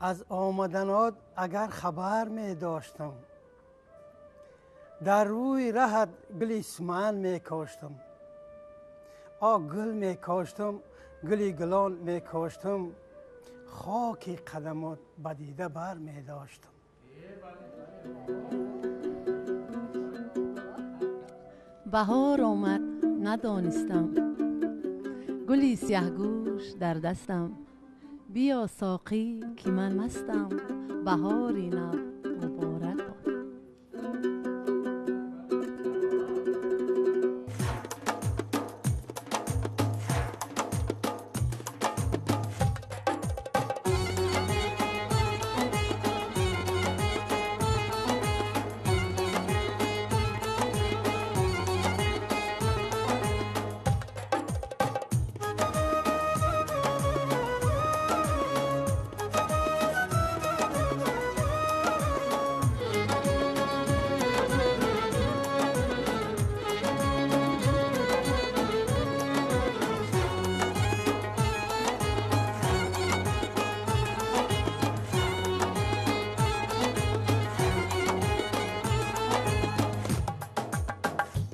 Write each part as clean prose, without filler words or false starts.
از آمدنات اگر خبر می داشتم، در روی رهت گلی سمن می کاشتم. گل می کاشتم، گلی گلان می کاشتم، خاک قدمات بدیده بر می داشتم. بهار آمد ندانستم، گلی سیاه گوش در دستم. بیا ساقی که من مستم، بهاری نو مبارک باد.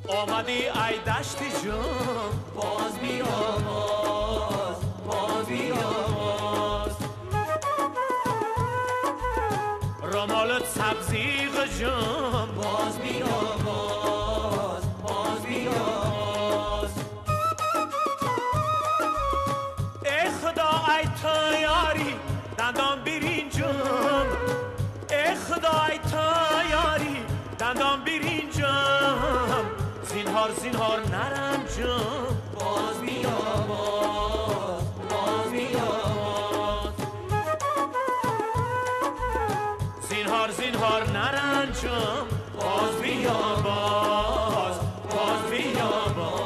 آمدی ای دشتی جان، باز بیا باز بیا باز. رمالت سبزی جان، باز بیا باز بیا باز. ای خدا ای تو یاری دندان برینجم، ای خدا ای تو یاری دندان برینجم. زینهار نرم جان، باز بیا باز بیا باز. زینهار نرم جان، باز بیا باز بیا باز.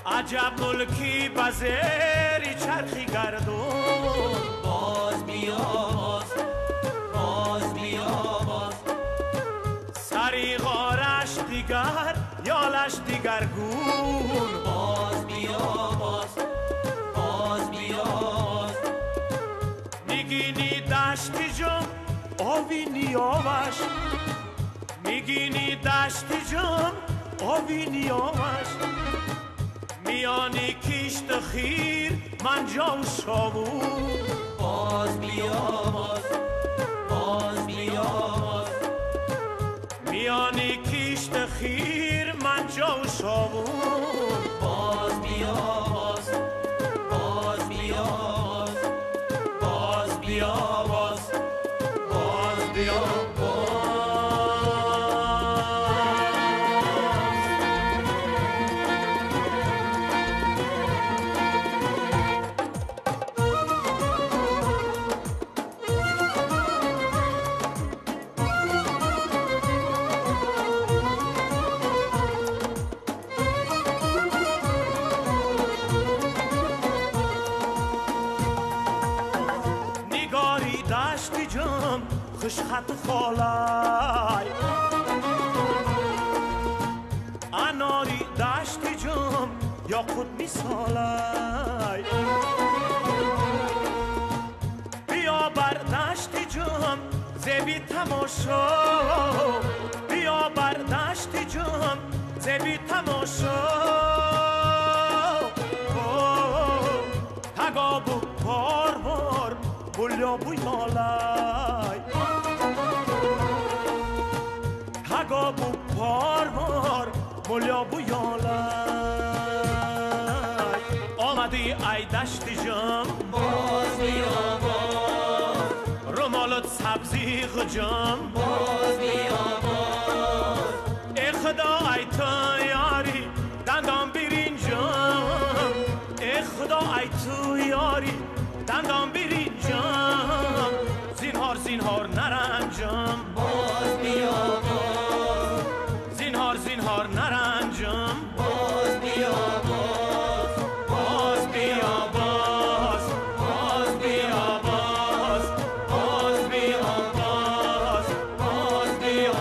عجب ملکی بزری چرخی گردون، باز بیا باز بیا باز. سری غارش دیگر یالش دیگر گون، باز بیا باز بیا باز. میگینی دشتی جم آوی نیامش، میگینی دشتی جم آوی نیامش. میانی کشت خیر من جان شاوون، باز بیا باز بیا باز. میانی کشت خیر من جان شاوون، باز بیا باز بیا باز بیا باز بیا. خوش خط خالای اناری دشتی جم یا خود میسالای. بیا بر دشتی جم زبی تماشا، بیا بر دشتی جم زبی تماشا. تگابو بار بولیا بویالای، تگابو بار بولیا بویالای. آمدی ای دشتی جم، باز بیا باز. رمالت سبزی تو جام باز بیا باز ای خدا ای تو یاری دندان برینجام ای خدا ای تو یاری دندان برینجام زینهار زینهار نرنجام باز بیا باز زینهار زینهار نرنجام باز بیا باز باز بیا باز باز بیا باز باز بیا باز باز بیا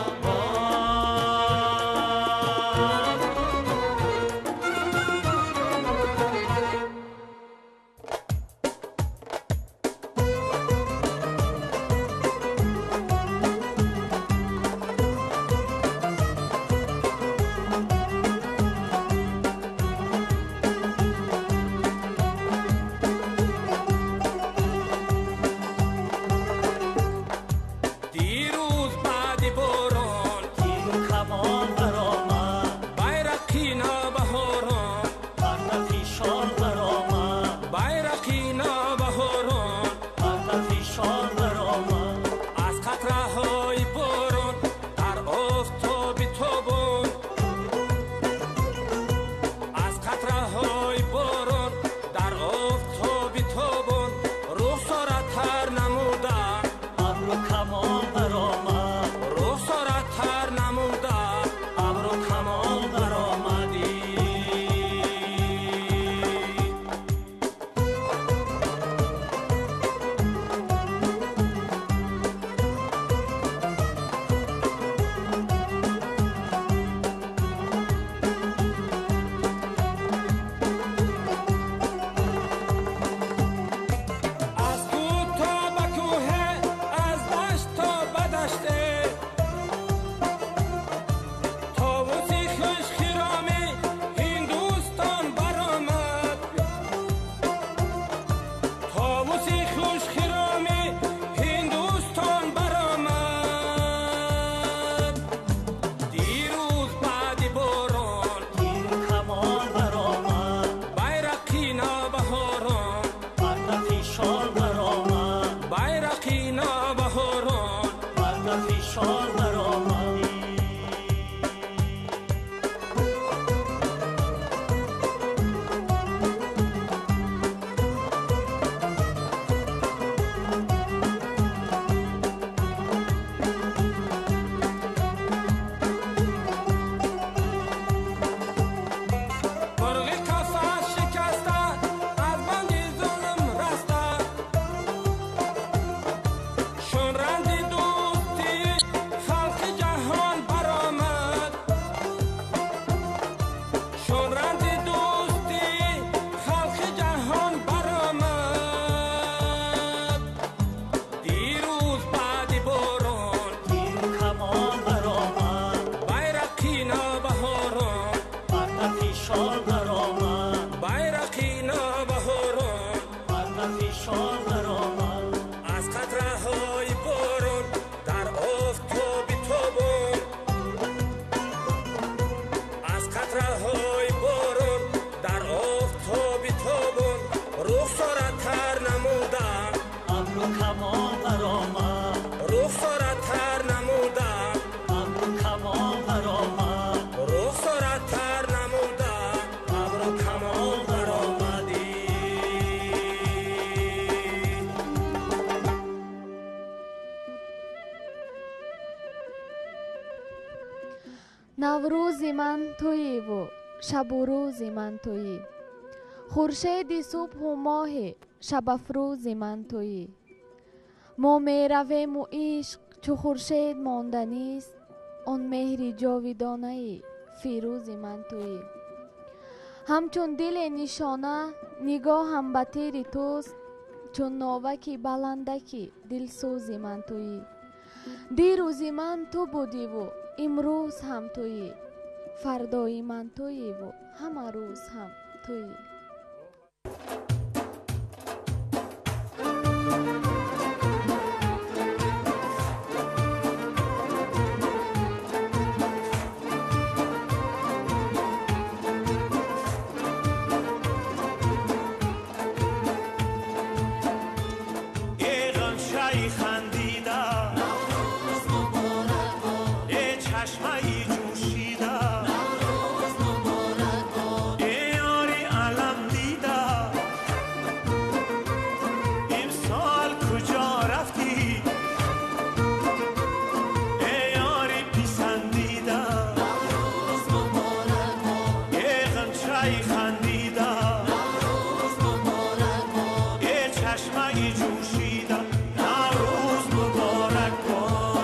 نوروزی من تویی و شب و روزی من تویی، خورشید صبح و ماه شب افروزی من تویی. ما می رویم و عشق چو خورشید ماندنیست، آن مهری جاویدانه فیروزی من تویی. همچون دل نشانه نگاه هم به تیر توست، چون ناوکی بلندکی دلسوزی من تویی. دیروزی من تو بودی و امروز هم تویی، فردایی من تویی و همه روز هم تویی. خندیدم نوروز مبارک باد یه چشمه جوشیدم نوروز مبارک باد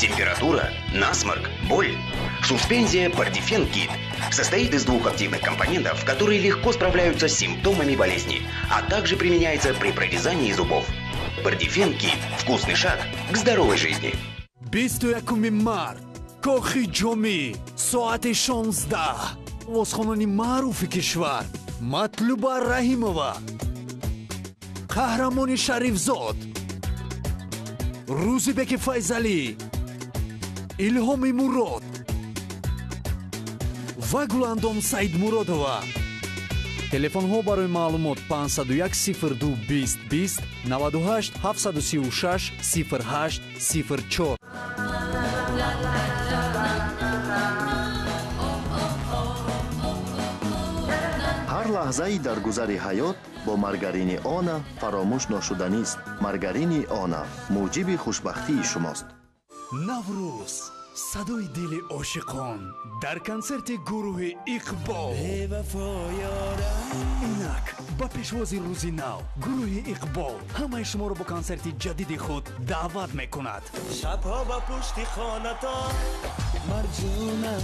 Температура, насморк, боль. Суспензия Портифен Кит состоит из двух активных компонентов, которые легко справляются с симптомами болезни, а также применяется при прорезании зубов. Портифен Кит – вкусный шаг к здоровой жизни. 21 март кохи ҷомӣ соати 16 овозхонони маъруфи кишвар Матлуба Раҳимова, қаҳрамони Шарифзод, Рӯзибеки Файзалӣ, Илҳоми Мурод ва Гуландом Саидмуродова. телефонҳо барои маълумот 501 02 20 20 98 736 08 04. ҳар лаҳзаи дар гузари ҳаёт бо маргарини она фаромӯш ношуданист. Маргарини она муҷиби хушбахтии шумост. наврӯз садои дили ошиқон дар консерти гурӯҳи иқбол. инак ба пешвози рӯзи нав гурӯҳи иқбол ҳамаи шуморо бо консерти ҷадиди худ даъват мекунад. шабҳо ба пушти хонатон марҷуна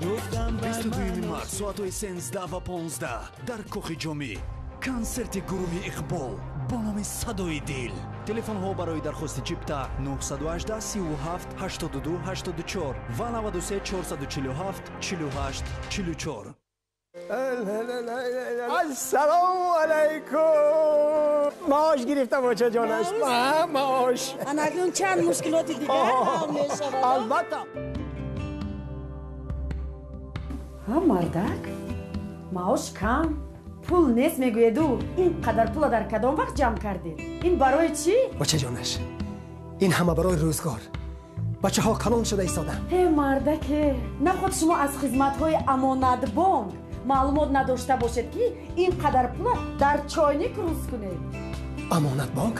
гуфтам 22 март соатҳои 13 ва 15 дар кохи ҷомӣ консерти гурӯҳи иқбол бо номи садои дил. телефонҳо барои дархости чипта 918 37 82 84 ва 93 447 48 44. السلام علیکم. معاش گرفتم بچه جانش. معاش اکنون چند مشکلات دیگه حل می شود. البته. мардак маош кам пул нест мегӯеду инқадар пула дар кадом вақт ҷамъ кардед? Ин барои чӣ? бачаҷонаш ин ҳама барои рӯзгор бачаҳо калон шуда истоданд. мардаке наход шумо аз хизматҳои амонатбонк маълумот надошта бошед ки инқадар пула дар чойник рӯз кунед. амонатбонк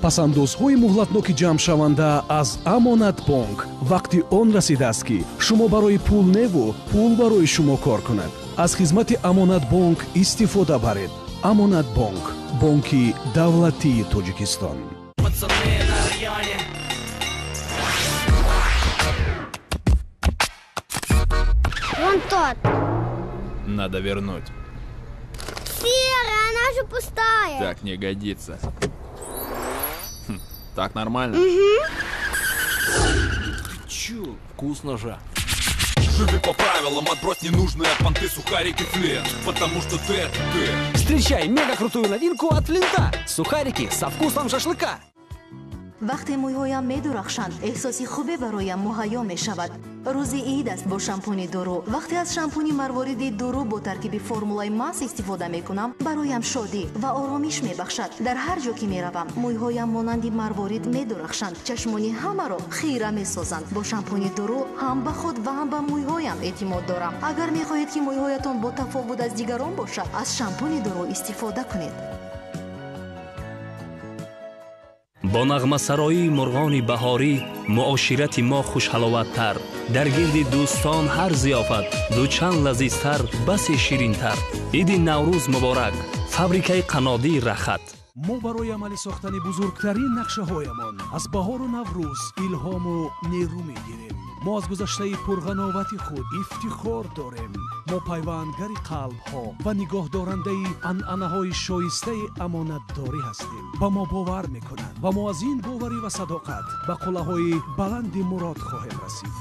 пасандозҳои муҳлатноки ҷамъшаванда аз амонатбонк вақти он расидааст ки шумо барои пулневу пул барои шумо кор кунад. аз хизмати амонатбонк истифода баред. амонатбонк бонки давлатии тоҷикистон. Вон тот. Надо вернуть. Серая, она же пустая. Так не годится. Так нормально? Угу. Чё? Вкусно же. Живи по правилам, отбрось ненужные понты, сухарики, Флинт. Потому что ты — это ты. Встречай мега крутую новинку от Флинта. Сухарики со вкусом шашлыка. вақте мӯйҳоям медурахшанд эҳсоси хубе бароям муҳайё мешавад. рӯзи ид аст бо шампуни дуру. вақте аз шампуни марвориди дуру бо таркиби формулаи мас истифода мекунам бароям шодӣ ва оромиш мебахшад. дар ҳар ҷо ки меравам мӯйҳоям монанди марворид медурахшанд. чашмони ҳамаро хира месозанд. бо шампуни дуру ҳам ба худ ва ҳам ба мӯйҳоям эътимод дорам. агар мехоҳед ки мӯйҳоятон бо тафовут аз дигарон бошад аз шампуни дуру истифода кунед. бо нағмасароии мурғони баҳорӣ муоширати мо хушҳаловаттар. дар гирди дӯстон ҳар зиёфат дучанд лазизтар басе ширинтар. иди наврӯз муборак. фабрикаи қаннодии рахат. мо барои амалӣ сохтани бузургтарин нақшаҳоямон аз баҳору наврӯз илҳому нерӯ мегирем. мо аз гузаштаи пурғановати худ ифтихор дорем. мо пайвандгари қалбҳо ва нигоҳдорандаи анъанаҳои шоистаи амонатдорӣ ҳастем. ба мо бовар мекунанд ва мо аз ин боварӣ ва садоқат ба қуллаҳои баланди мурод хоҳем расид.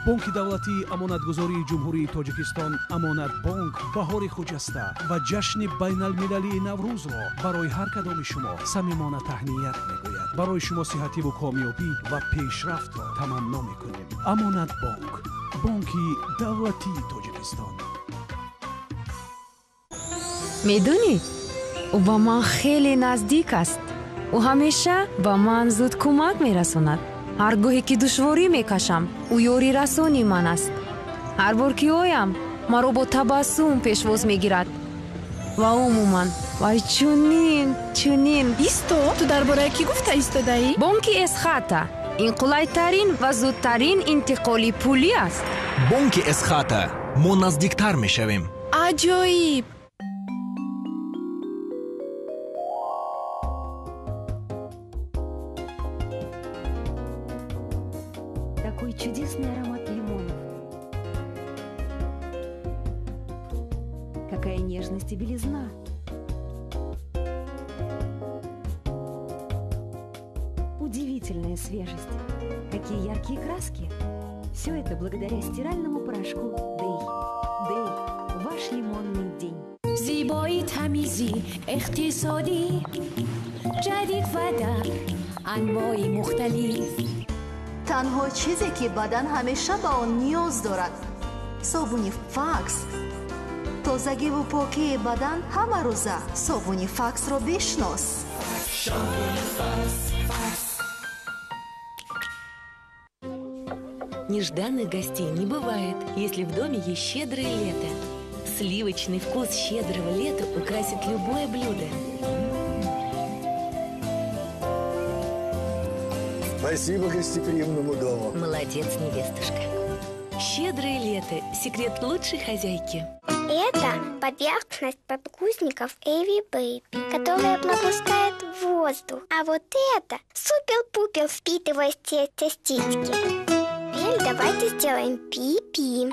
бонки давлатии амонатгузории ҷумҳурии тоҷикистон амонатбонк баҳори хуҷаста ва ҷашни байналмилалии наврӯзро барои ҳар кадоми шумо самимона таҳният мегӯяд. барои шумо сиҳативу комёбӣ ва пешрафтро таманно мекунем. амонатбонк бонки давлатии тоҷикистон. медонӣ ӯ ба ман хеле наздик аст. ӯ ҳамеша ба ман зуд кӯмак мерасонад. ҳар гоҳе ки душворӣ мекашам ӯ ёрӣ расони ман аст. ҳар бор ки оям маро бо табассум пешвоз мегирад. ва умуман вай чунин исто ту дар бораи кӣ гуфта истодаӣ? бонки эсхата ин қулайтарин ва зудтарин интиқоли пулӣ аст. бонки эсхата мо наздиктар мешавем. аҷоиб. Такой чудесный аромат лимонов. Какая нежность и белизна. Удивительная свежесть. Какие яркие краски. Все это благодаря стиральному порошку Дэй. Дэй. Ваш лимонный день. زیبایی تمیزی اقتصادی جدید و در انواع مختلف. танҳо чизе ки бадан ҳамеша ба он ниёз дорад собуни факс. тозагиву покии бадан ҳама рӯза. собуни факсро бишнос. Нежданных гостей не бывает, если в доме есть щедрое лето. Сливочный вкус щедрого лета украсит любое блюдо. Спасибо гостеприимному дому. Молодец, невестушка. Щедрое лето – секрет лучшей хозяйки. Это поверхность подгузников Эви Бэйби, которая пропускает воздух. А вот это супер-пупер впитывающие частички. Теперь давайте сделаем пи-пи.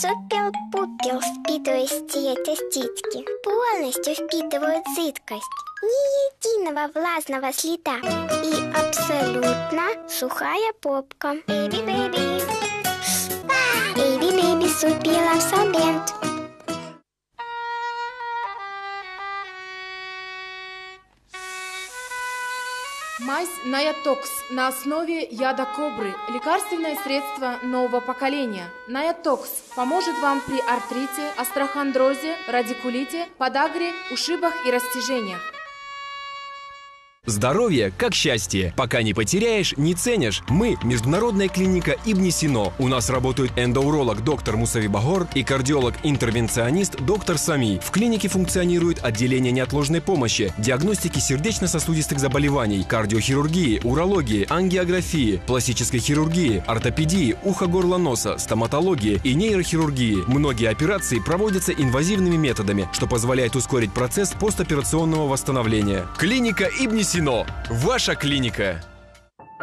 Супер-пупер впитывающие частички полностью впитывают жидкость. Ни единого влажного следа и абсолютно сухая попка. Эви Бэйби. Эви Бэйби супер абсорбент. Смазь Наятокс на основе яда кобры. Лекарственное средство нового поколения. Наятокс поможет вам при артрите, остеохондрозе, радикулите, подагре, ушибах и растяжениях. Здоровье как счастье. Пока не потеряешь, не ценишь. Мы – международная клиника Ибн Сино. У нас работают эндоуролог доктор Мусави Багор и кардиолог-интервенционист доктор Сами. В клинике функционирует отделение неотложной помощи, диагностики сердечно-сосудистых заболеваний, кардиохирургии, урологии, ангиографии, пластической хирургии, ортопедии, ухо-горло-носа, стоматологии и нейрохирургии. Многие операции проводятся инвазивными методами, что позволяет ускорить процесс постоперационного восстановления. Клиника Ибн Сино. Ваша клиника.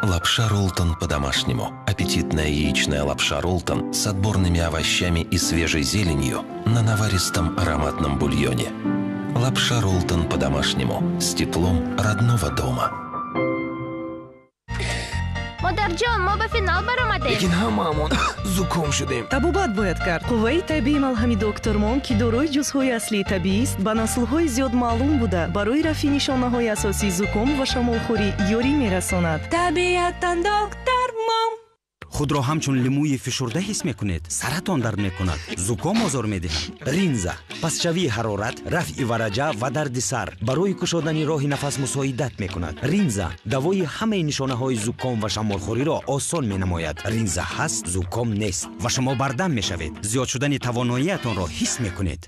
Лапша Ролтон по-домашнему. Аппетитная яичная лапша Ролтон с отборными овощами и свежей зеленью на наваристом ароматном бульоне. Лапша Ролтон по-домашнему с теплом родного дома. مادرجان ما به فینال برآمده. لیکن هممون زکام شدیم. табобат бояд кард. қувваи табиии малҳами доктормон ки дорои ҷузъҳои аслии табиӣ аст ба наслҳои зиёд маълум буда барои рафъи нишонаҳои асосии зуком ва шамолхӯрӣ ёрӣ мерасонад. табиатан доктормон. худро ҳамчун лимӯи фишурда ҳис мекунед? саратон дард мекунад? зуком озор медиҳад? ринза, пасшавии ҳарорат, рафъи вараҷа ва дарди сар барои кушодани роҳи нафас мусоидат мекунад. ринза давои ҳамаи нишонаҳои зуком ва шамолхӯриро осон менамояд. ринза ҳаст, зуком нест ва шумо бардам мешавед. зиёд шудани тавоноиятонро ҳис мекунед.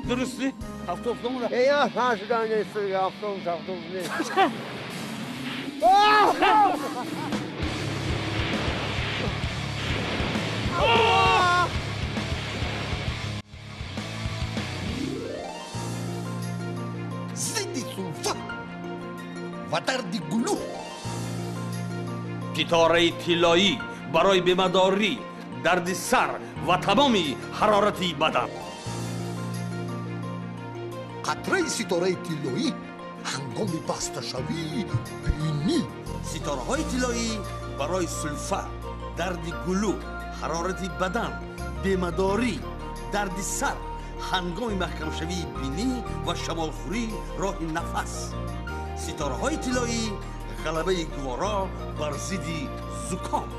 درستی؟ هفتم را یا هاشدان است هفتم نیست زیدی سلفا و دردی گلو گیتاره طلایی برای بیمه‌داری درد سر و تمامی حرارتی بدن قطره ستاره طلایی هنگام بسته‌شوی بینی ستاره‌های طلایی برای سلفه، درد گلو، حرارت بدن، بیمه‌داری، درد سر، هنگام محکم شوی بینی و شمالخوری راه نفس. ستاره‌های طلایی غلبه گوارا بر ضد زکام.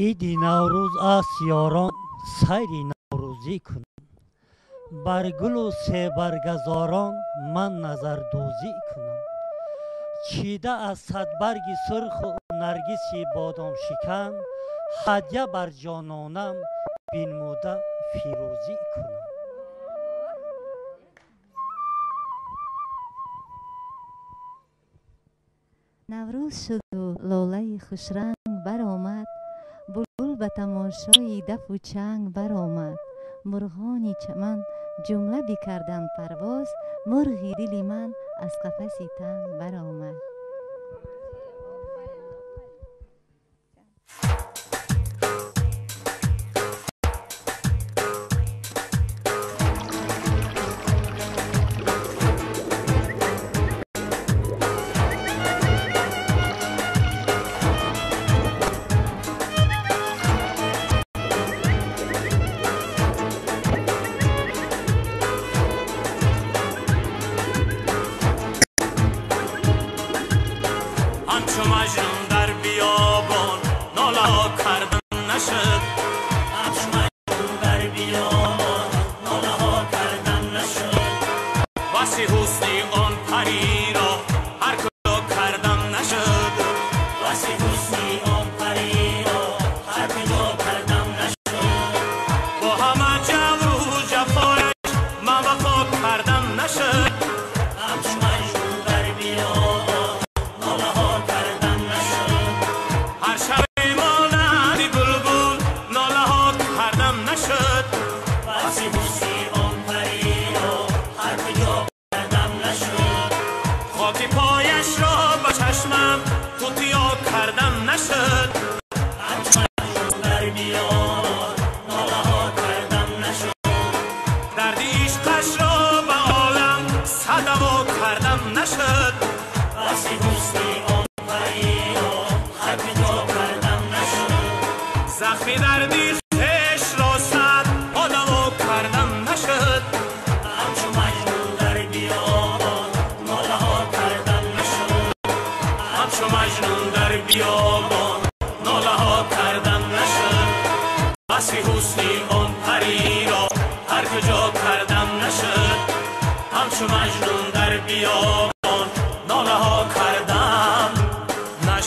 ایدی نوروز است یاران سیری نوروزی کنم بر گل و سه برگزاران من نظر دوزی کنم چیده از صد برگی سرخ و نرگسی بادام شکن هدیه بر جانانم بینموده فیروزی کنم نوروز شد و لاله خوشرنگ برآمد بلبل به تماشای دف و چنگ برآمد مرغان چمن جمله بکردند پرواز مرغی دل من از قفسی تنگ برآمد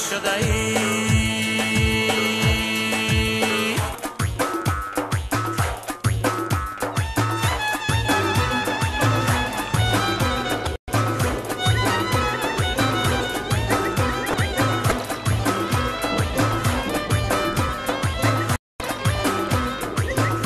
نوروز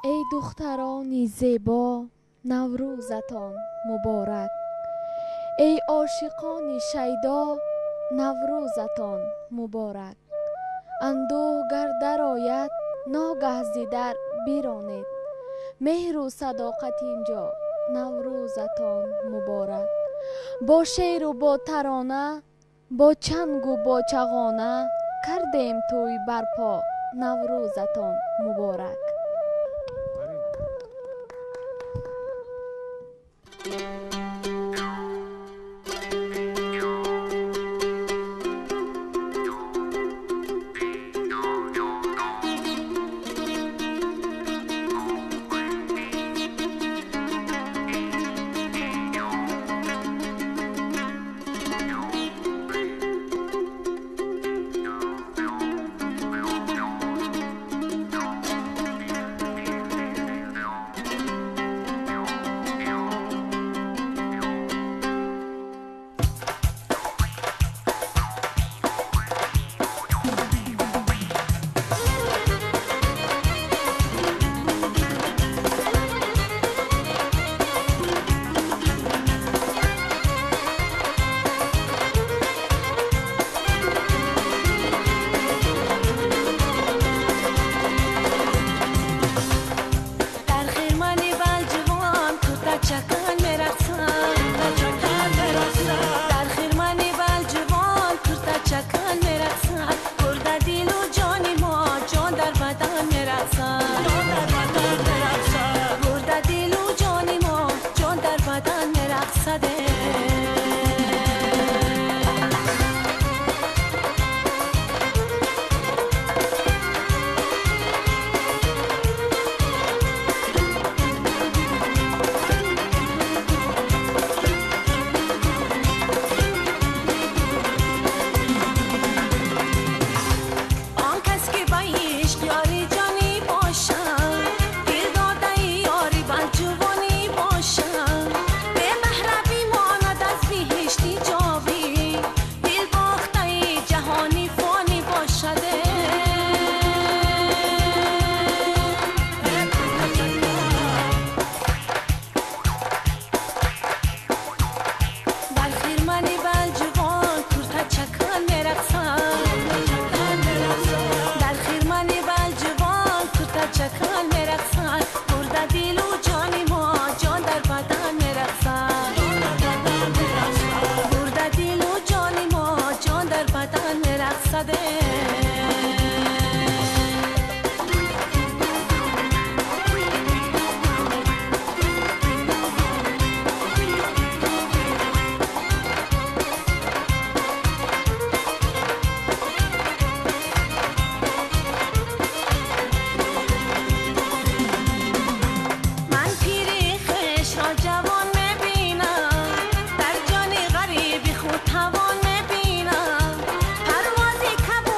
ای دخترانی زیبا نوروزتان مبارک، ای عاشقان شیدا نوروزتان مبارک. اندوه گر درآید ناگه ز در بیرانید، مهر و صداقت اینجا نوروزتان مبارک. با شعر و با ترانه، با چنگ و با چغانه، کردیم توی برپا نوروزتان مبارک. در جان غریبی خود توان میبینم، پروازی کبوتر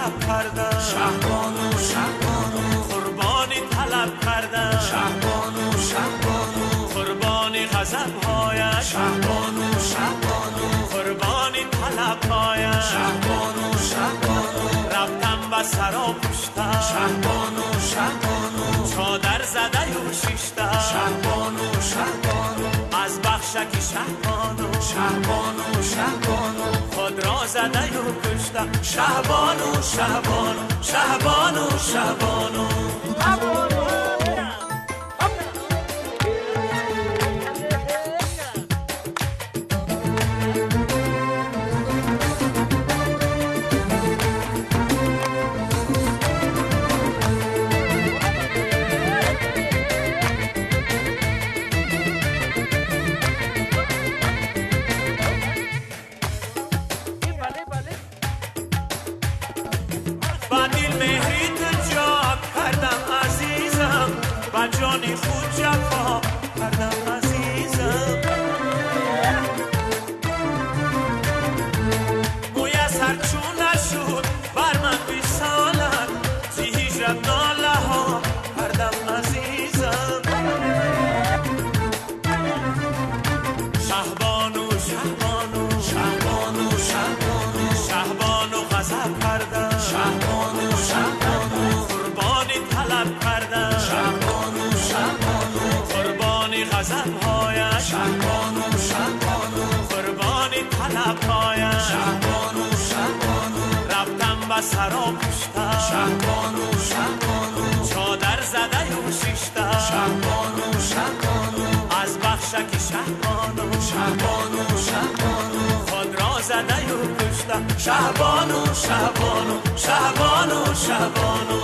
غضب کردم شهبانو شهبانو قربانی طلب کردم شهبانو شهبانو قربانی غضب هایش شهبانو شهبانو قربانی طلب هایش شهبانو شهبانو رفتم به سرا پشتم شهبانو شهبانو چادر زده و شیشتم شهبانو شهبانو از بخشکی شهبانو شهبانو شهبانو خود را زده و کشتم شهبانو شهبانو شهبانو شهبانو جانی خود جفا کردم عزیزم موی از هر چون نشد بر من بیسالت زی هیجرت ناله ها کردم عزیزم شهبانو شهبانو شهبانو شهبانو شهبانو غضب کردم شهبانو شهبانو قربانی طلب کردم شهبانو قربانی غضب هایش شهبانو شهبانو قربانی طلب هایش شهبانو شهبانو رفتم به سرا پشتم شهبانو شهبانو چادر زده و شیشتم شهبانو شهبانو از بخشکی شهبانو شهبانو شهبانو خود را زده و کشتم شهبانو شهبانو شهبانو شهبانو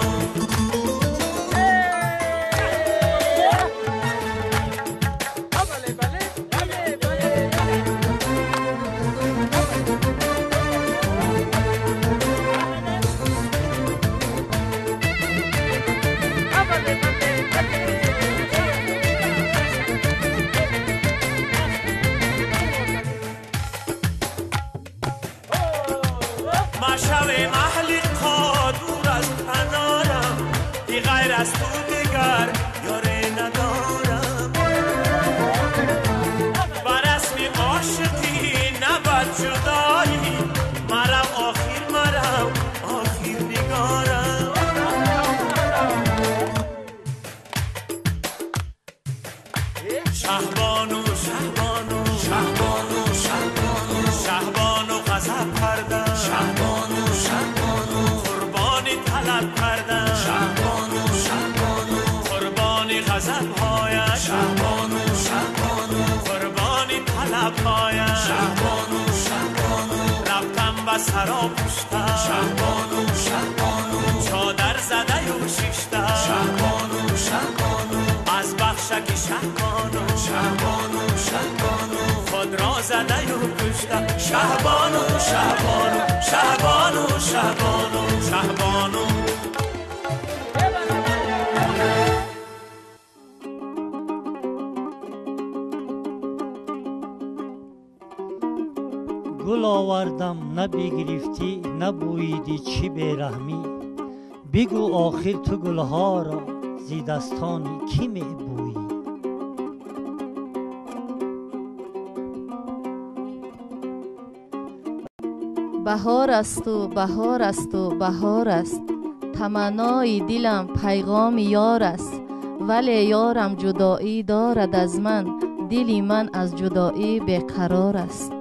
از تو دیگر یاره ندارم بر اسم عاشقی نباید جدایی مرم آخر نگارم شهبانو شهبانو شهبانو شهبانو شهبانو غضب کردم شهبانو شهبانو قربانی طلب کردم شهبانو غضب هایش شهبانو شهبانو قربانی طلب هایش شهبانو شهبانو رفتم به سرا پشتم شهبانو شهبانو چادر زده و شیشتم شهبانو شهبانو از بخشکی شهبانو شهبانو شهبانو خود را زده و کشتم شهبانو شهبانو شهبانو شهبانو شهبانو گل آوردم نه بگرفتی نه بویدی چی بیرحمی بگو آخر تو گلها را زی دستانی کی می بویی بهار است و بهار است و بهار است تمنای دلم پیغام یار است ولی یارم جدایی دارد از من دلی من از جدایی بیقرار است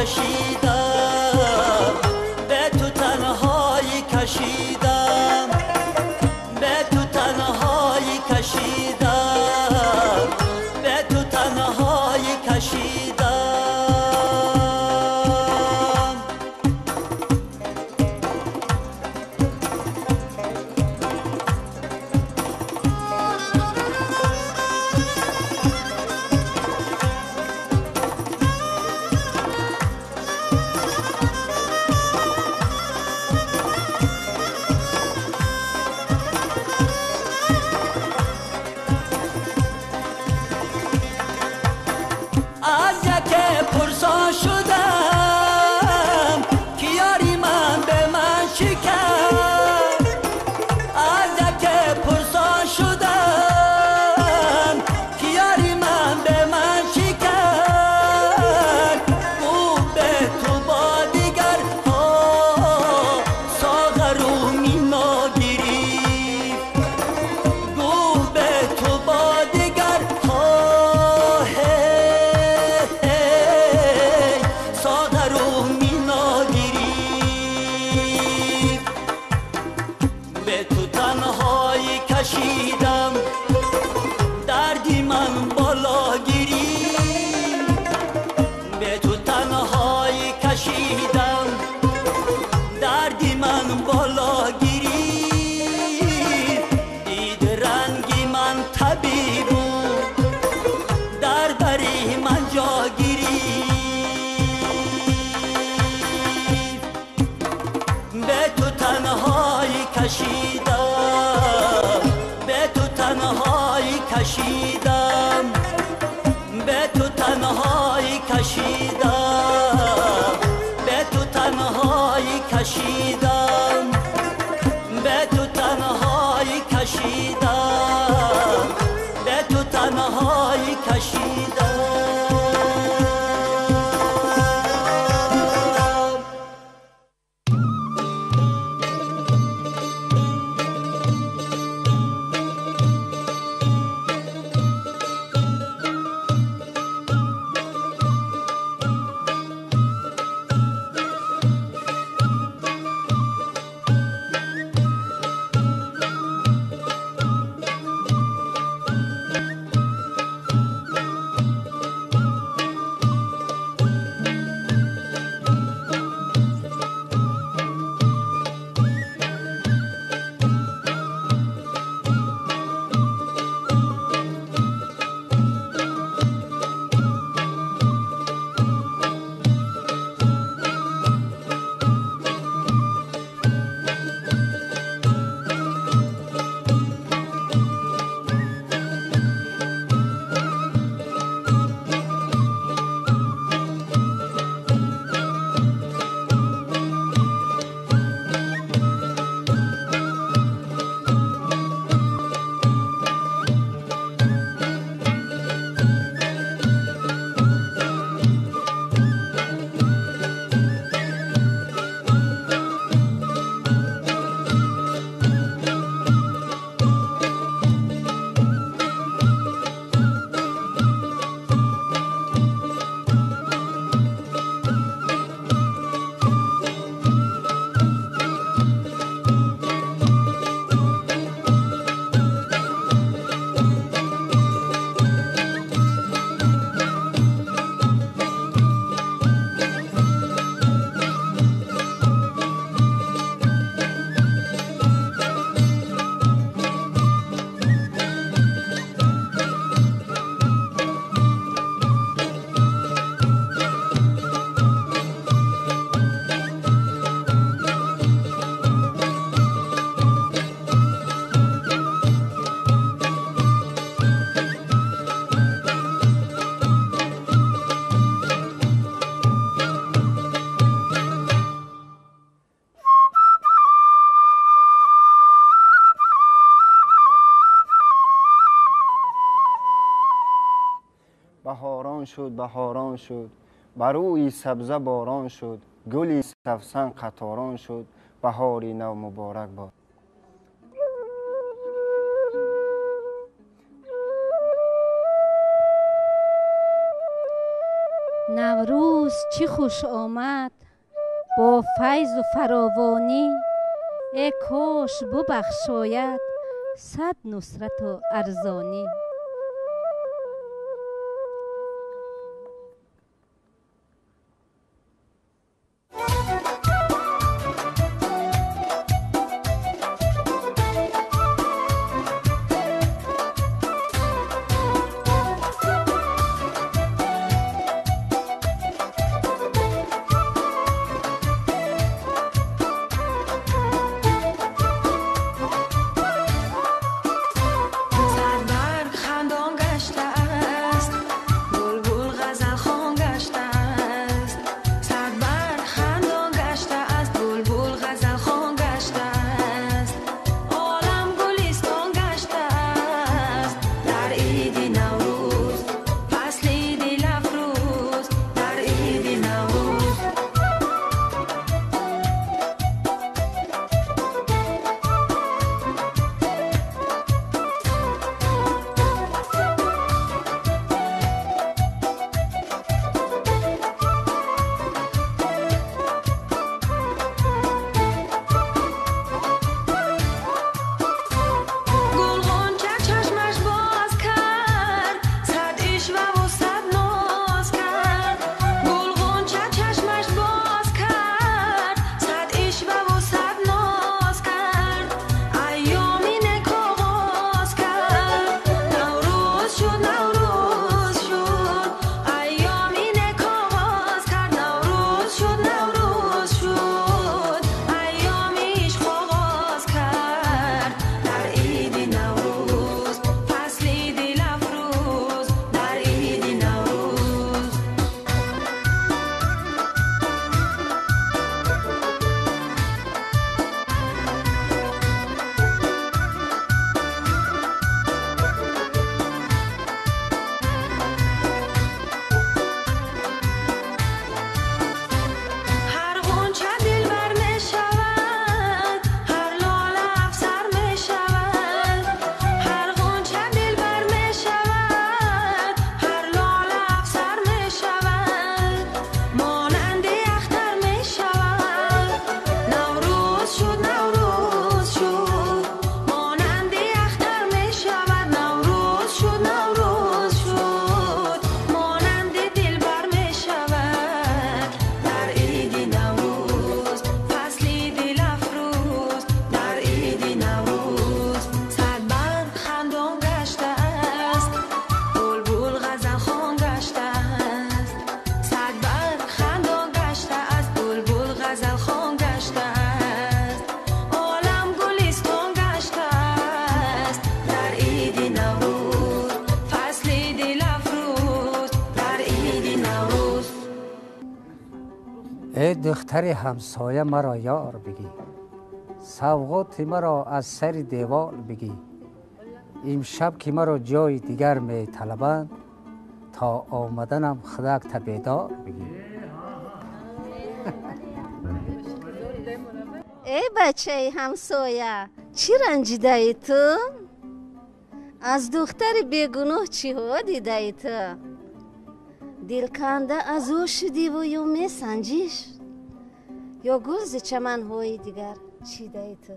کشیدم به تو تنهایی کشیدم به تو تنهایی کشیدم به تو تنهایی کشیدم کشیدم به تو تنهایی کشیدم به تو تنهایی کشیدم به تو تنهایی کشیدم به تو تنهایی کشیدم بهاران شد بهاران شد بر روی سبزه باران شد گلی سفسن قطاران شد بهاری نو مبارک باد. نوروز چی خوش آمد با فیض و فراوانی، ای کاش ببخشاید صد نصرت و ارزانی. ای دختر همسایه مرا یار بگی، سوغات مرا از سر دیوال بگی. امشب که مرا جای دیگر می طلبند، تا آمدنم خدک تا بیدار بگی. ای بچه همسایه، چی رنجیده ای تو؟ از دختر بیگناه چی ها دیده ای تو؟ دلکنده از او شدی و یا می سنجیش؟ یا گلز چمن های دیگر چیده ای تو؟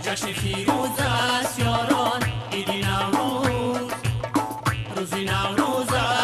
جشن فیروز است یاران، عید نوروز، روز نوروز است.